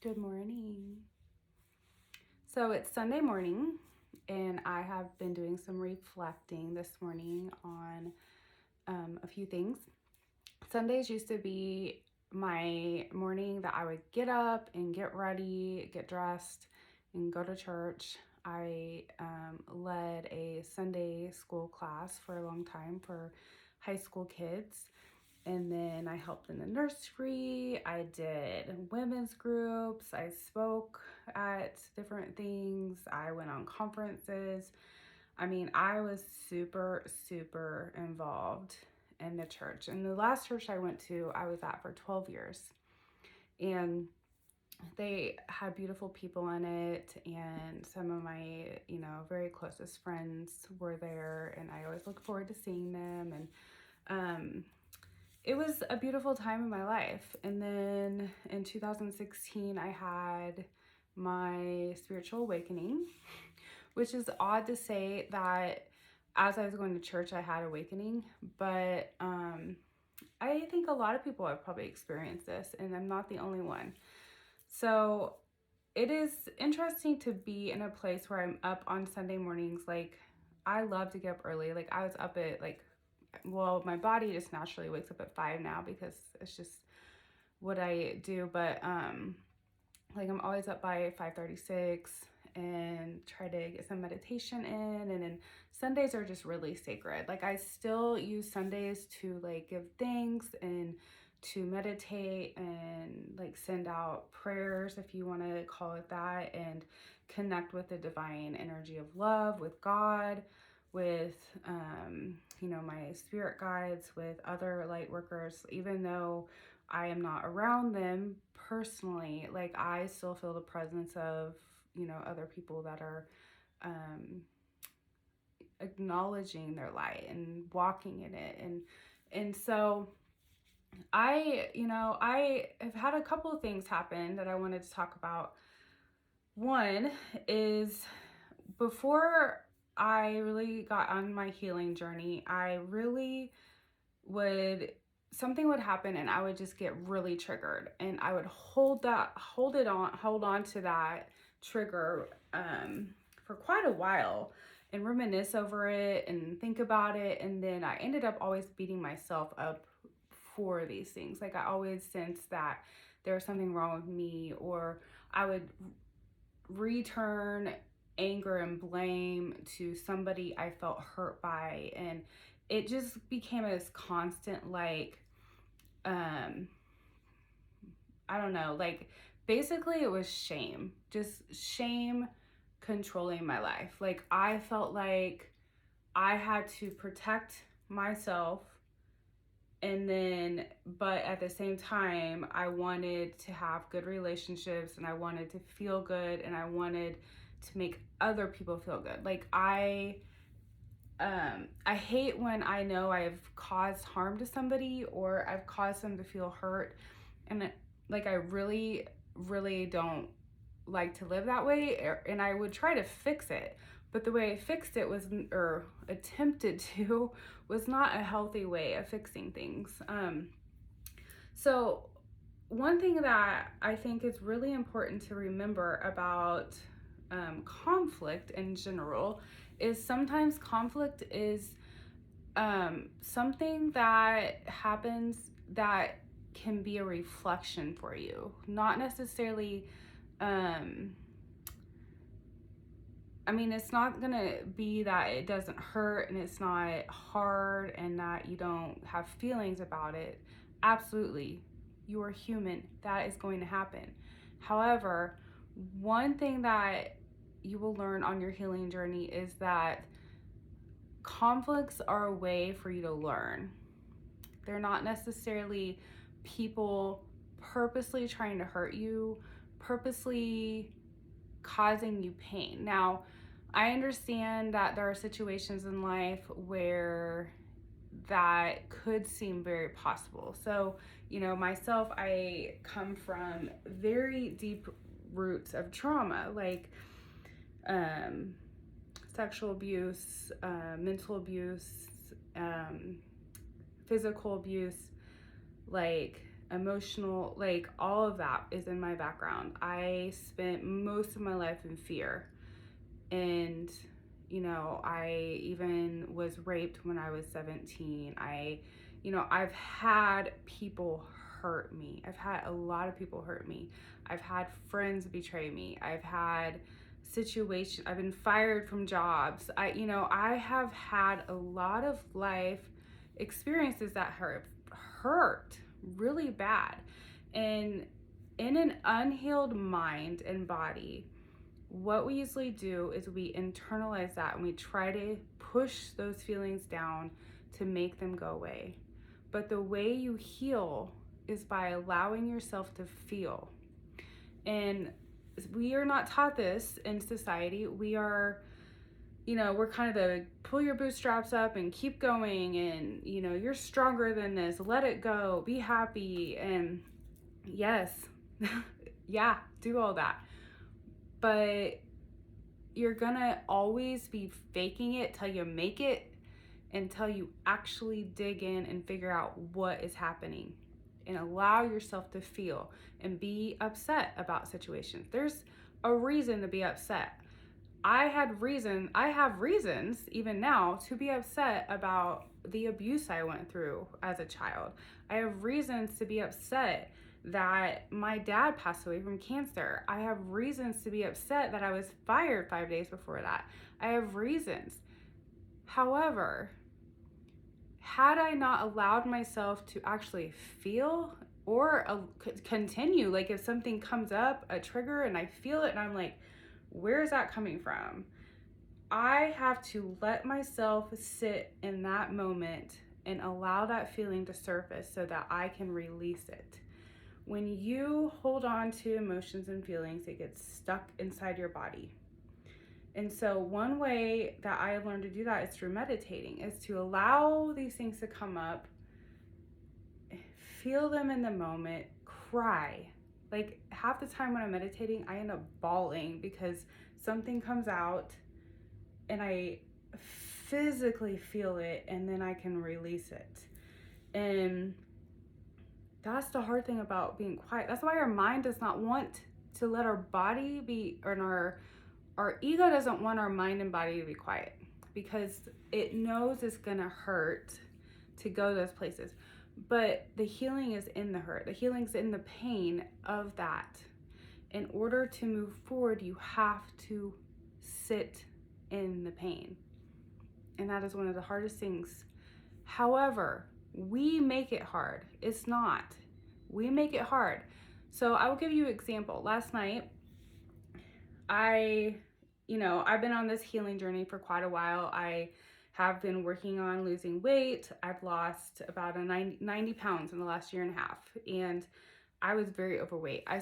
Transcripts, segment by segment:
Good morning. So it's Sunday morning, and I have been doing some reflecting this morning on a few things. Sundays used to be my morning that I would get up and get ready, get dressed, and go to church. I led a Sunday school class for a long time for high school kids. And then I helped in the nursery. I did women's groups. I spoke at different things. I went on conferences. I mean, I was super involved in the church. And the last church I went to, I was at for 12 years. And they had beautiful people in it. And some of my, very closest friends were there. And I always look forward to seeing them. And, it was a beautiful time in my life. And then in 2016, I had my spiritual awakening, which is odd to say that as I was going to church, I had awakening. But I think a lot of people have probably experienced this, and I'm not the only one. So it is interesting to be in a place where I'm up on Sunday mornings. Like, I love to get up early. Like, I was up at my body just naturally wakes up at 5 now because it's just what I do. But I'm always up by 5:36 and try to get some meditation in. And then Sundays are just really sacred. Like, I still use Sundays to give thanks and to meditate and send out prayers, if you want to call it that, and connect with the divine energy of love, with God, with my spirit guides, with other light workers. Even though I am not around them personally, I still feel the presence of other people that are acknowledging their light and walking in it. And so I have had a couple of things happen that I wanted to talk about. One is, before I really got on my healing journey, something would happen and I would just get really triggered, and I would hold on to that trigger for quite a while and reminisce over it and think about it. And then I ended up always beating myself up for these things. Like, I always sensed that there was something wrong with me, or I would return anger and blame to somebody I felt hurt by. And it just became this constant, I don't know, basically it was shame, just shame controlling my life. Like, I felt like I had to protect myself, but at the same time, I wanted to have good relationships, and I wanted to feel good, and I wanted to make other people feel good. Like, I hate when I know I've caused harm to somebody, or I've caused them to feel hurt. And I really don't like to live that way. And I would try to fix it. But the way I fixed it or attempted to, was not a healthy way of fixing things. So one thing that I think is really important to remember about conflict in general is sometimes conflict is something that happens that can be a reflection for you, not necessarily it's not gonna be that it doesn't hurt and it's not hard and that you don't have feelings about it. Absolutely, you are human. That is going to happen. However, one thing that you will learn on your healing journey is that conflicts are a way for you to learn. They're not necessarily people purposely trying to hurt you, purposely causing you pain. Now, I understand that there are situations in life where that could seem very possible. So, myself, I come from very deep roots of trauma, sexual abuse, mental abuse, physical abuse, emotional, like all of that is in my background. I spent most of my life in fear. And, I even was raped when I was 17. I've had people hurt me. I've had a lot of people hurt me. I've had friends betray me. I've been fired from jobs. I have had a lot of life experiences that hurt really bad. And in an unhealed mind and body, what we usually do is we internalize that and we try to push those feelings down to make them go away. But the way you heal is by allowing yourself to feel. And we are not taught this in society. We're kind of the pull your bootstraps up and keep going, and you're stronger than this, let it go, be happy. And yes, yeah, do all that. But you're gonna always be faking it till you make it, until you actually dig in and figure out what is happening and allow yourself to feel and be upset about situations. There's a reason to be upset. I have reasons even now to be upset about the abuse I went through as a child. I have reasons to be upset that my dad passed away from cancer. I have reasons to be upset that I was fired 5 days before that. I have reasons. However, had I not allowed myself to actually feel or continue, like if something comes up, a trigger, and I feel it and I'm like, where is that coming from? I have to let myself sit in that moment and allow that feeling to surface so that I can release it. When you hold on to emotions and feelings, it gets stuck inside your body. And so one way that I have learned to do that is through meditating, is to allow these things to come up, feel them in the moment, cry. Like half the time when I'm meditating, I end up bawling because something comes out and I physically feel it, and then I can release it. And that's the hard thing about being quiet. That's why our mind does not want to let our body be, or our ego doesn't want our mind and body to be quiet, because it knows it's gonna hurt to go those places. But the healing is in the hurt. The healing's in the pain of that. In order to move forward, you have to sit in the pain. And that is one of the hardest things. However, we make it hard. It's not. We make it hard. So I will give you an example. Last night, I've been on this healing journey for quite a while. I have been working on losing weight. I've lost about 90 pounds in the last year and a half. And I was very overweight. I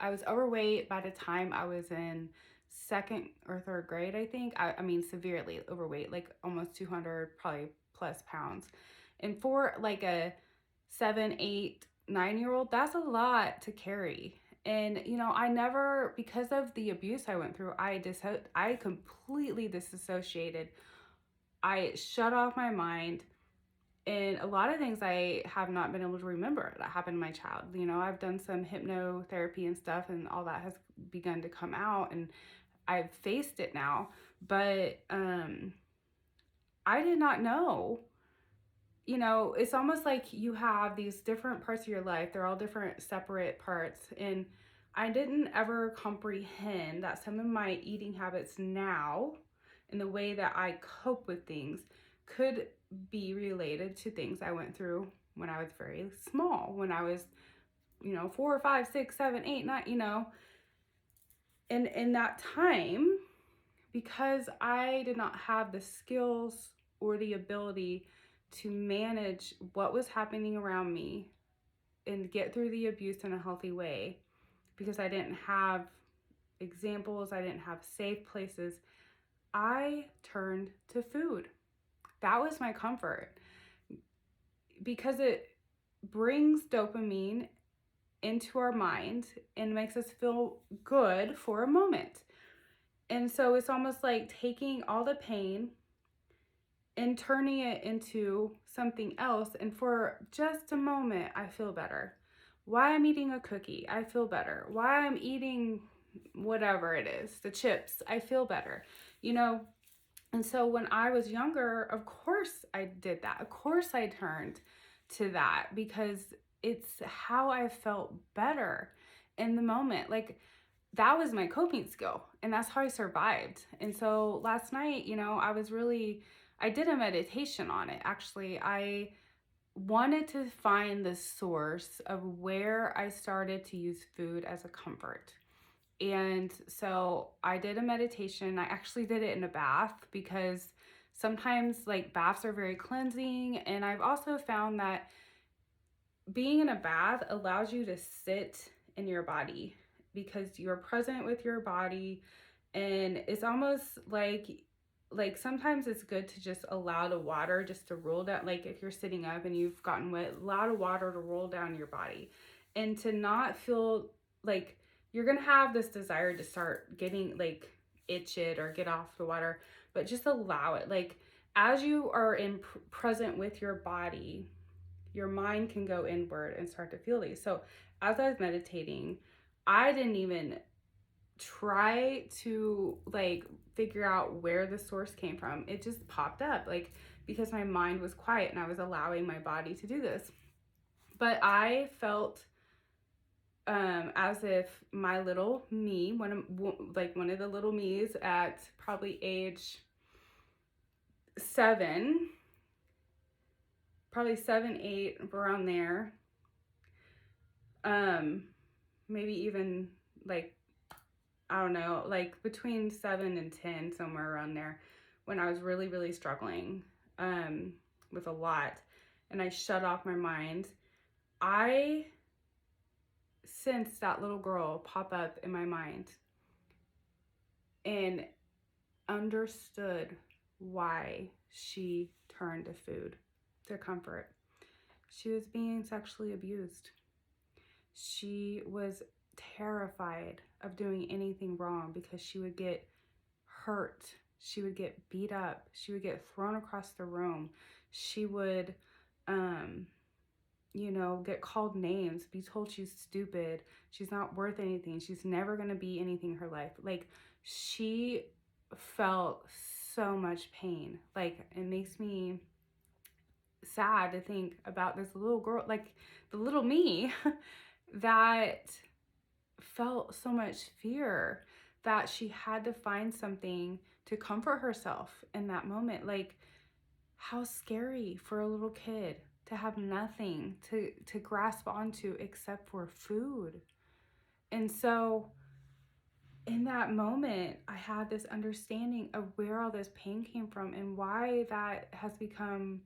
was overweight by the time I was in second or third grade, I think. I mean, severely overweight, like almost 200, probably plus pounds. And for like a 7, 8, 9-year-old, that's a lot to carry. And, I never, because of the abuse I went through, I completely disassociated. I shut off my mind. And a lot of things I have not been able to remember that happened to my child. I've done some hypnotherapy and stuff, and all that has begun to come out, and I've faced it now. But I did not know. It's almost like you have these different parts of your life. They're all different, separate parts. And I didn't ever comprehend that some of my eating habits now and the way that I cope with things could be related to things I went through when I was very small, when I was, 4, 5, 6, 7, 8, 9, And in that time, because I did not have the skills or the ability to manage what was happening around me and get through the abuse in a healthy way, because I didn't have examples, I didn't have safe places, I turned to food. That was my comfort, because it brings dopamine into our mind and makes us feel good for a moment. And so it's almost like taking all the pain and turning it into something else. And for just a moment, I feel better. Why I'm eating a cookie, I feel better. Why I'm eating whatever it is, the chips, I feel better, you know? And so when I was younger, of course I did that. Of course I turned to that because it's how I felt better in the moment. Like, that was my coping skill, and that's how I survived. And so last night, I did a meditation on it. Actually, I wanted to find the source of where I started to use food as a comfort. And so I did a meditation. I actually did it in a bath because sometimes like baths are very cleansing. And I've also found that being in a bath allows you to sit in your body because you're present with your body, and it's almost like sometimes it's good to just allow the water just to roll down. Like if you're sitting up and you've gotten wet, allow the water to roll down your body and to not feel like you're gonna have this desire to start getting like itch it or get off the water, but just allow it. Like as you are in present with your body, your mind can go inward and start to feel these. So as I was meditating, I didn't even try to like figure out where the source came from. It just popped up, like, because my mind was quiet and I was allowing my body to do this. But I felt as if my little me, one of the little me's at probably age 7, probably 7, 8, around there, maybe even like, I don't know, like between 7 and 10, somewhere around there, when I was really, really struggling with a lot, and I shut off my mind. I sensed that little girl pop up in my mind and understood why she turned to food to comfort. She was being sexually abused. She was terrified of doing anything wrong because she would get hurt. She would get beat up. She would get thrown across the room. She would, get called names, be told she's stupid. She's not worth anything. She's never going to be anything in her life. Like, she felt so much pain. Like, it makes me sad to think about this little girl, like the little me, that felt so much fear that she had to find something to comfort herself in that moment. Like, how scary for a little kid to have nothing to grasp onto except for food. And so in that moment, I had this understanding of where all this pain came from and why that has become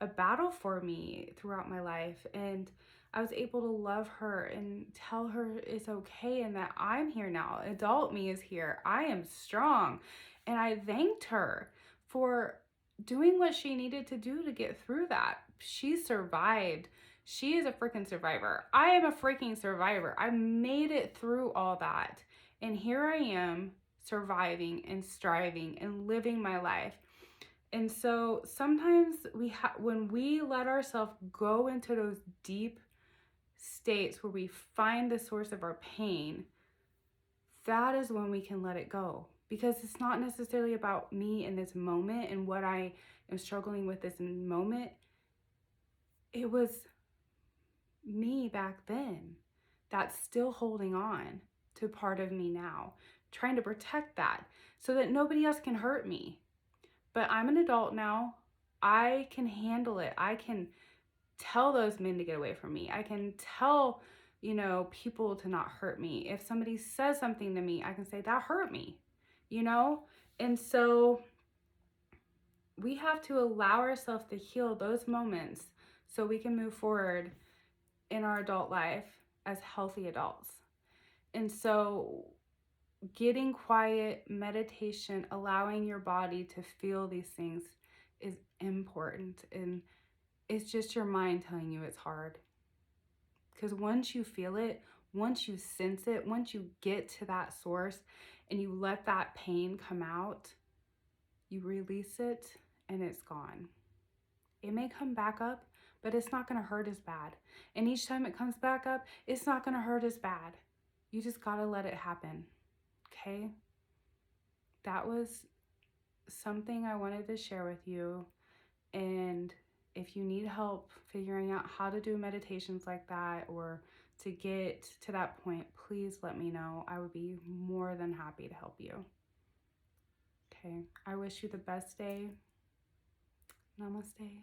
a battle for me throughout my life. And I was able to love her and tell her it's okay and that I'm here now. Adult me is here. I am strong. And I thanked her for doing what she needed to do to get through that. She survived. She is a freaking survivor. I am a freaking survivor. I made it through all that. And here I am surviving and striving and living my life. And so sometimes when we let ourselves go into those deep states where we find the source of our pain, that is when we can let it go. Because it's not necessarily about me in this moment and what I am struggling with this moment. It was me back then that's still holding on to part of me now, trying to protect that so that nobody else can hurt me. But I'm an adult now. I can handle it. I can tell those men to get away from me. I can tell, people to not hurt me. If somebody says something to me, I can say, that hurt me, And so we have to allow ourselves to heal those moments so we can move forward in our adult life as healthy adults. And so getting quiet, meditation, allowing your body to feel these things is important. And it's just your mind telling you it's hard. Because once you feel it, once you sense it, once you get to that source and you let that pain come out, you release it and it's gone. It may come back up, but it's not going to hurt as bad. And each time it comes back up, it's not going to hurt as bad. You just got to let it happen. Okay? That was something I wanted to share with you. And if you need help figuring out how to do meditations like that or to get to that point, please let me know. I would be more than happy to help you. Okay, I wish you the best day. Namaste.